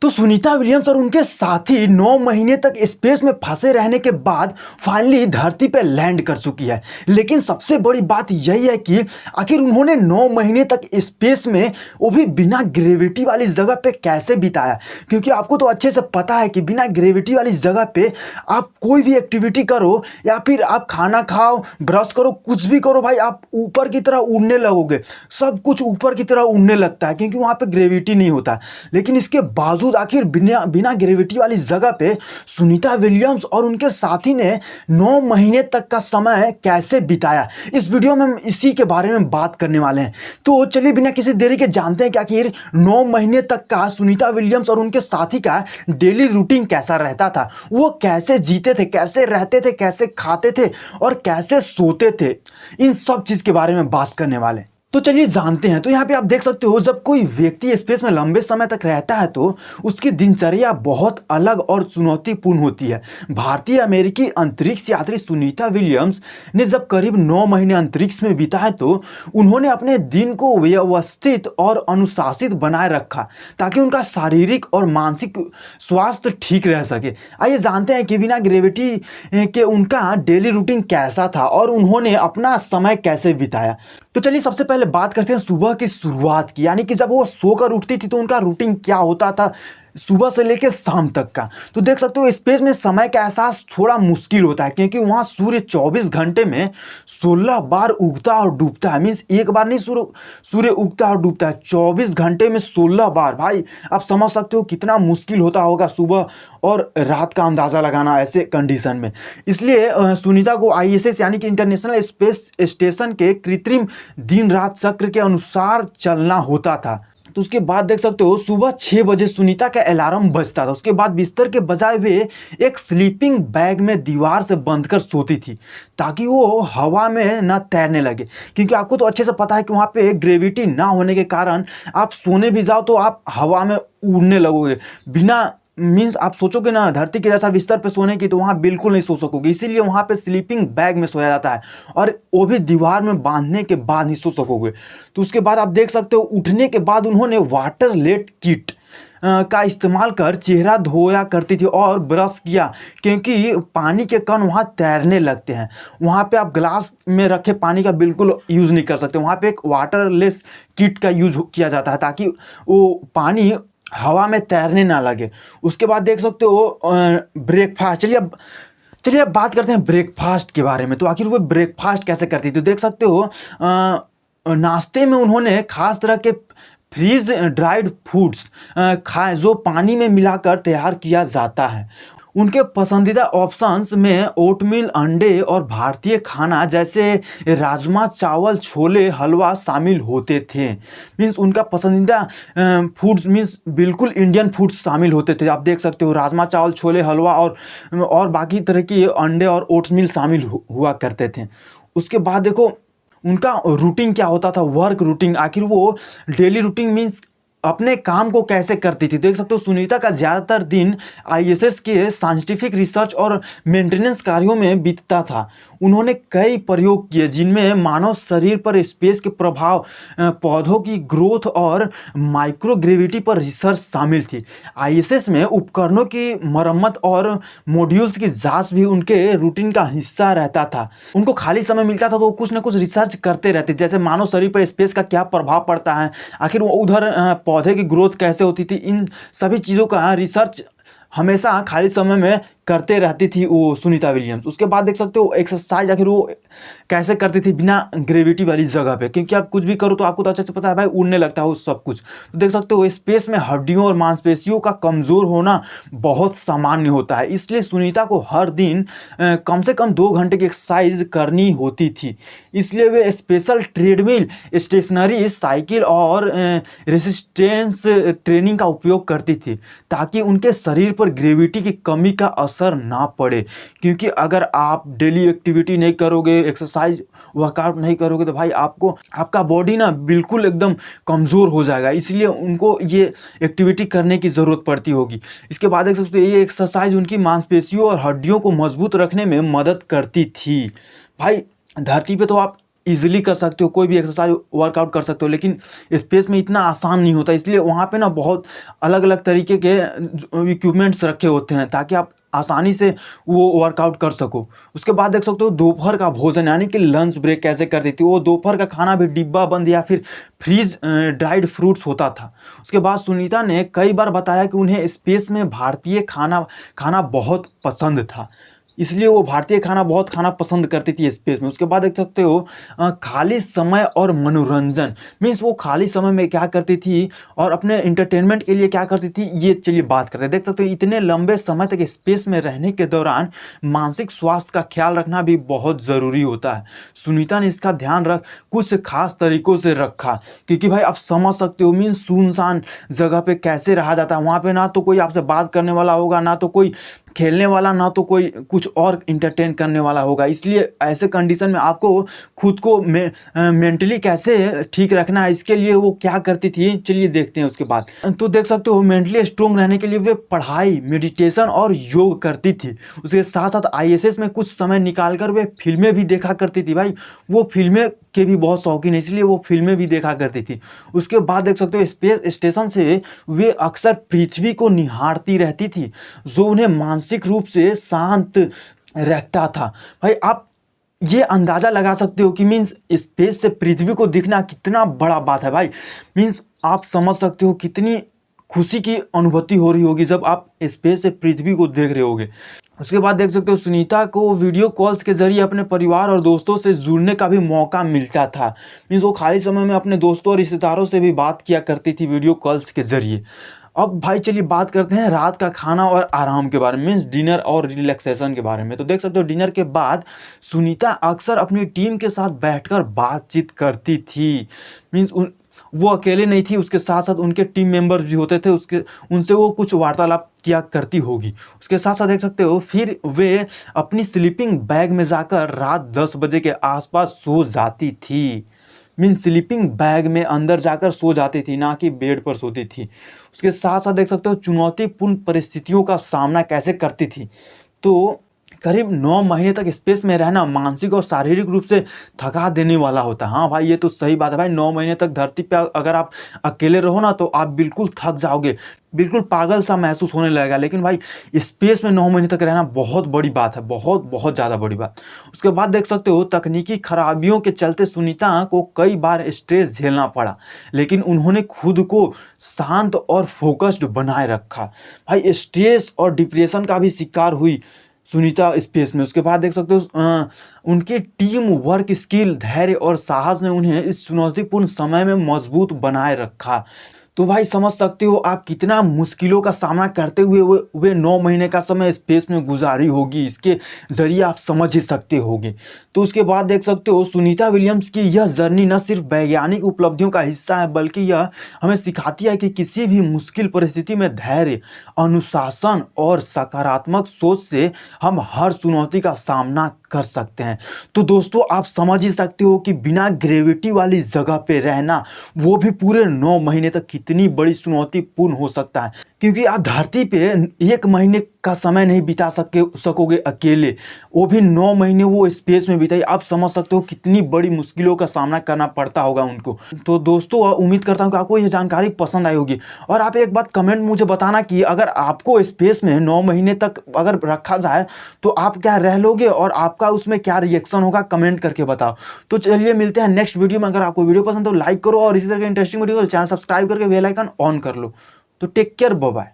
तो सुनीता विलियम्स और उनके साथी 9 महीने तक स्पेस में फंसे रहने के बाद फाइनली धरती पर लैंड कर चुकी है। लेकिन सबसे बड़ी बात यही है कि आखिर उन्होंने 9 महीने तक स्पेस में, वो भी बिना ग्रेविटी वाली जगह पे कैसे बिताया। क्योंकि आपको तो अच्छे से पता है कि बिना ग्रेविटी वाली जगह पे आप कोई भी एक्टिविटी करो या फिर आप खाना खाओ, ब्रश करो, कुछ भी करो भाई, आप ऊपर की तरह उड़ने लगोगे। सब कुछ ऊपर की तरह उड़ने लगता है क्योंकि वहाँ पे ग्रेविटी नहीं होता। लेकिन इसके बावजूद आखिर बिना ग्रेविटी वाली जगह पे सुनीता विलियम्स और उनके साथी ने 9 महीने तक का समय कैसे बिताया, इस वीडियो में हम इसी के बारे में बात करने वाले हैं। तो चलिए बिना किसी देरी के जानते हैं कि आखिर 9 महीने तक का सुनीता विलियम्स और उनके साथी का डेली रूटीन कैसा रहता था, वो कैसे जीते थे, कैसे रहते थे, कैसे खाते थे और कैसे सोते थे। इन सब चीज के बारे में बात करने वाले हैं। तो चलिए जानते हैं। तो यहाँ पे आप देख सकते हो, जब कोई व्यक्ति स्पेस में लंबे समय तक रहता है तो उसकी दिनचर्या बहुत अलग और चुनौतीपूर्ण होती है। भारतीय अमेरिकी अंतरिक्ष यात्री सुनीता विलियम्स ने जब करीब 9 महीने अंतरिक्ष में बिताए तो उन्होंने अपने दिन को व्यवस्थित और अनुशासित बनाए रखा ताकि उनका शारीरिक और मानसिक स्वास्थ्य ठीक रह सके। आइए जानते हैं कि बिना ग्रेविटी के उनका डेली रूटीन कैसा था और उन्होंने अपना समय कैसे बिताया। तो चलिए सबसे पहले बात करते हैं सुबह की शुरुआत की, यानी कि जब वो सोकर उठती थी तो उनका रूटीन क्या होता था सुबह से लेकर शाम तक का। तो देख सकते हो स्पेस में समय का एहसास थोड़ा मुश्किल होता है क्योंकि वहाँ सूर्य 24 घंटे में 16 बार उगता और डूबता है। मीन्स एक बार नहीं सूर्य उगता और डूबता है, 24 घंटे में 16 बार। भाई आप समझ सकते हो कितना मुश्किल होता होगा सुबह और रात का अंदाज़ा लगाना ऐसे कंडीशन में। इसलिए सुनीता को ISS यानी कि इंटरनेशनल स्पेस स्टेशन के कृत्रिम दिन रात चक्र के अनुसार चलना होता था। तो उसके बाद देख सकते हो सुबह 6 बजे सुनीता का अलार्म बजता था। उसके बाद बिस्तर के बजाय वे एक स्लीपिंग बैग में दीवार से बंध कर सोती थी ताकि वो हवा में ना तैरने लगे। क्योंकि आपको तो अच्छे से पता है कि वहाँ पे ग्रेविटी ना होने के कारण आप सोने भी जाओ तो आप हवा में उड़ने लगोगे। बिना मीन्स आप सोचोगे ना धरती के जैसा बिस्तर पे सोने की, तो वहाँ बिल्कुल नहीं सो सकोगे। इसीलिए वहाँ पे स्लीपिंग बैग में सोया जाता है और वो भी दीवार में बांधने के बाद नहीं सो सकोगे। तो उसके बाद आप देख सकते हो उठने के बाद उन्होंने वाटर लेट किट का इस्तेमाल कर चेहरा धोया करती थी और ब्रश किया क्योंकि पानी के कण वहाँ तैरने लगते हैं। वहाँ पे आप ग्लास में रखे पानी का बिल्कुल यूज़ नहीं कर सकते। वहाँ पे एक वाटरलेस किट का यूज़ किया जाता है ताकि वो पानी हवा में तैरने ना लगे। उसके बाद देख सकते हो ब्रेकफास्ट। चलिए अब बात करते हैं ब्रेकफास्ट के बारे में। तो आखिर वो ब्रेकफास्ट कैसे करती थी, देख सकते हो नाश्ते में उन्होंने खास तरह के फ्रीज ड्राइड फूड्स खाए जो पानी में मिलाकर तैयार किया जाता है। उनके पसंदीदा ऑप्शंस में ओटमील, अंडे और भारतीय खाना जैसे राजमा चावल, छोले, हलवा शामिल होते थे। मीन्स उनका पसंदीदा फूड्स मीन्स बिल्कुल इंडियन फूड्स शामिल होते थे। आप देख सकते हो राजमा चावल, छोले, हलवा और बाकी तरह की अंडे और ओट्समील शामिल हुआ करते थे। उसके बाद देखो उनका रूटीन क्या होता था, वर्क रूटीन। आखिर वो डेली रूटीन मीन्स अपने काम को कैसे करती थी। देख सकते हो सुनीता का ज़्यादातर दिन ISS के साइंटिफिक रिसर्च और मेंटेनेंस कार्यों में बीतता था। उन्होंने कई प्रयोग किए जिनमें मानव शरीर पर स्पेस के प्रभाव, पौधों की ग्रोथ और माइक्रोग्रेविटी पर रिसर्च शामिल थी। ISS में उपकरणों की मरम्मत और मॉड्यूल्स की जांच भी उनके रूटीन का हिस्सा रहता था। उनको खाली समय मिलता था तो वो कुछ ना कुछ रिसर्च करते रहते, जैसे मानव शरीर पर स्पेस का क्या प्रभाव पड़ता है, आखिर वो उधर पौधे की ग्रोथ कैसे होती थी, इन सभी चीज़ों का रिसर्च हमेशा खाली समय में करते रहती थी वो सुनीता विलियम्स। उसके बाद देख सकते हो एक्सरसाइज आखिर वो कैसे करती थी बिना ग्रेविटी वाली जगह पे, क्योंकि आप कुछ भी करो तो आपको तो अच्छे से पता है भाई उड़ने लगता है वो सब कुछ। तो देख सकते हो स्पेस में हड्डियों और मांसपेशियों का कमज़ोर होना बहुत सामान्य होता है। इसलिए सुनीता को हर दिन कम से कम 2 घंटे की एक्सरसाइज करनी होती थी। इसलिए वे स्पेशल ट्रेडमिल, स्टेशनरी साइकिल और रेसिस्टेंस ट्रेनिंग का उपयोग करती थी ताकि उनके शरीर पर ग्रेविटी की कमी का असर ना पड़े। क्योंकि अगर आप डेली एक्टिविटी नहीं करोगे, एक्सरसाइज वर्कआउट नहीं करोगे तो भाई आपका बॉडी ना बिल्कुल एकदम कमज़ोर हो जाएगा। इसलिए उनको ये एक्टिविटी करने की ज़रूरत पड़ती होगी। इसके बाद देख सकते हो ये एक्सरसाइज उनकी मांसपेशियों और हड्डियों को मजबूत रखने में मदद करती थी। भाई धरती पे तो आप ईजिली कर सकते हो, कोई भी एक्सरसाइज वर्कआउट कर सकते हो, लेकिन स्पेस में इतना आसान नहीं होता। इसलिए वहाँ पे ना बहुत अलग अलग तरीके के इक्विपमेंट्स रखे होते हैं ताकि आप आसानी से वो वर्कआउट कर सको। उसके बाद देख सकते हो दोपहर का भोजन यानी कि लंच ब्रेक कैसे करती थी वो। दोपहर का खाना भी डिब्बा बंद या फिर फ्रीज ड्राइड फ्रूट्स होता था। उसके बाद सुनीता ने कई बार बताया कि उन्हें स्पेस में भारतीय खाना खाना बहुत पसंद था, इसलिए वो भारतीय खाना बहुत खाना पसंद करती थी स्पेस में। उसके बाद देख सकते हो खाली समय और मनोरंजन, मीन्स वो खाली समय में क्या करती थी और अपने इंटरटेनमेंट के लिए क्या करती थी, ये चलिए बात करते हैं। देख सकते हो इतने लंबे समय तक स्पेस में रहने के दौरान मानसिक स्वास्थ्य का ख्याल रखना भी बहुत ज़रूरी होता है। सुनीता ने इसका ध्यान रख कुछ खास तरीकों से रखा, क्योंकि भाई आप समझ सकते हो मीन्स सुनसान जगह पे कैसे रहा जाता है। वहाँ पे ना तो कोई आपसे बात करने वाला होगा, ना तो कोई खेलने वाला, ना तो कोई कुछ और इंटरटेन करने वाला होगा। इसलिए ऐसे कंडीशन में आपको खुद को मेंटली कैसे ठीक रखना है, इसके लिए वो क्या करती थी चलिए देखते हैं। उसके बाद तो देख सकते हो मेंटली स्ट्रोंग रहने के लिए वे पढ़ाई, मेडिटेशन और योग करती थी। उसके साथ साथ आईएसएस में कुछ समय निकालकर वे फिल्में भी देखा करती थी। भाई वो फिल्में के भी बहुत शौकीन है, इसलिए वो फिल्में भी देखा करती थी। उसके बाद देख सकते हो स्पेस स्टेशन से वे अक्सर पृथ्वी को निहारती रहती थी, जो उन्हें मानसिक रूप से शांत रखता था। भाई आप ये अंदाजा लगा सकते हो कि मीन्स स्पेस से पृथ्वी को दिखना कितना बड़ा बात है। भाई मीन्स आप समझ सकते हो कितनी खुशी की अनुभूति हो रही होगी जब आप स्पेस से पृथ्वी को देख रहे होगे। उसके बाद देख सकते हो सुनीता को वीडियो कॉल्स के जरिए अपने परिवार और दोस्तों से जुड़ने का भी मौका मिलता था। मीन्स वो खाली समय में अपने दोस्तों और रिश्तेदारों से भी बात किया करती थी वीडियो कॉल्स के जरिए। अब भाई चलिए बात करते हैं रात का खाना और आराम के बारे में, मीन्स डिनर और रिलैक्सेशन के बारे में। तो देख सकते हो डिनर के बाद सुनीता अक्सर अपनी टीम के साथ बैठकर बातचीत करती थी। मीन्स वो अकेले नहीं थी, उसके साथ साथ उनके टीम मेंबर्स भी होते थे, उनसे वो कुछ वार्तालाप किया करती होगी। उसके साथ साथ देख सकते हो फिर वे अपनी स्लीपिंग बैग में जाकर रात 10 बजे के आसपास सो जाती थी। मीन्स स्लीपिंग बैग में अंदर जाकर सो जाती थी, ना कि बेड पर सोती थी। उसके साथ साथ देख सकते हो चुनौतीपूर्ण परिस्थितियों का सामना कैसे करती थी। तो करीब 9 महीने तक स्पेस में रहना मानसिक और शारीरिक रूप से थका देने वाला होता है। हाँ भाई ये तो सही बात है। भाई 9 महीने तक धरती पे अगर आप अकेले रहो ना तो आप बिल्कुल थक जाओगे, बिल्कुल पागल सा महसूस होने लगेगा। लेकिन भाई स्पेस में 9 महीने तक रहना बहुत बड़ी बात है, बहुत बहुत ज़्यादा बड़ी बात। उसके बाद देख सकते हो तकनीकी खराबियों के चलते सुनीता को कई बार स्ट्रेस झेलना पड़ा, लेकिन उन्होंने खुद को शांत और फोकस्ड बनाए रखा। भाई स्ट्रेस और डिप्रेशन का भी शिकार हुई सुनीता स्पेस में। उसके बाद देख सकते हो उनके टीम वर्क स्किल, धैर्य और साहस ने उन्हें इस चुनौतीपूर्ण समय में मजबूत बनाए रखा। तो भाई समझ सकते हो आप कितना मुश्किलों का सामना करते हुए वे 9 महीने का समय स्पेस में गुजारी होगी, इसके ज़रिए आप समझ ही सकते होगे। तो उसके बाद देख सकते हो सुनीता विलियम्स की यह जर्नी न सिर्फ वैज्ञानिक उपलब्धियों का हिस्सा है, बल्कि यह हमें सिखाती है कि किसी भी मुश्किल परिस्थिति में धैर्य, अनुशासन और सकारात्मक सोच से हम हर चुनौती का सामना कर सकते हैं। तो दोस्तों आप समझ ही सकते हो कि बिना ग्रेविटी वाली जगह पे रहना, वो भी पूरे 9 महीने तक कितनी बड़ी चुनौतीपूर्ण हो सकता है। क्योंकि आप धरती पे 1 महीने का समय नहीं बिता सकोगे अकेले, वो भी 9 महीने वो स्पेस में बिताई। आप समझ सकते हो कितनी बड़ी मुश्किलों का सामना करना पड़ता होगा उनको। तो दोस्तों उम्मीद करता हूँ कि आपको यह जानकारी पसंद आई होगी। और आप एक बात कमेंट मुझे बताना कि अगर आपको स्पेस में 9 महीने तक अगर रखा जाए तो आप क्या रह लोगे और आपका उसमें क्या रिएक्शन होगा, कमेंट करके बताओ। तो चलिए मिलते हैं नेक्स्ट वीडियो में। अगर आपको वीडियो पसंद तो लाइक करो और इसी तरह के इंटरेस्टिंग वीडियो को चैनल सब्सक्राइब करके बेल आइकन ऑन कर लो। तो टेक केयर, बाय बाय।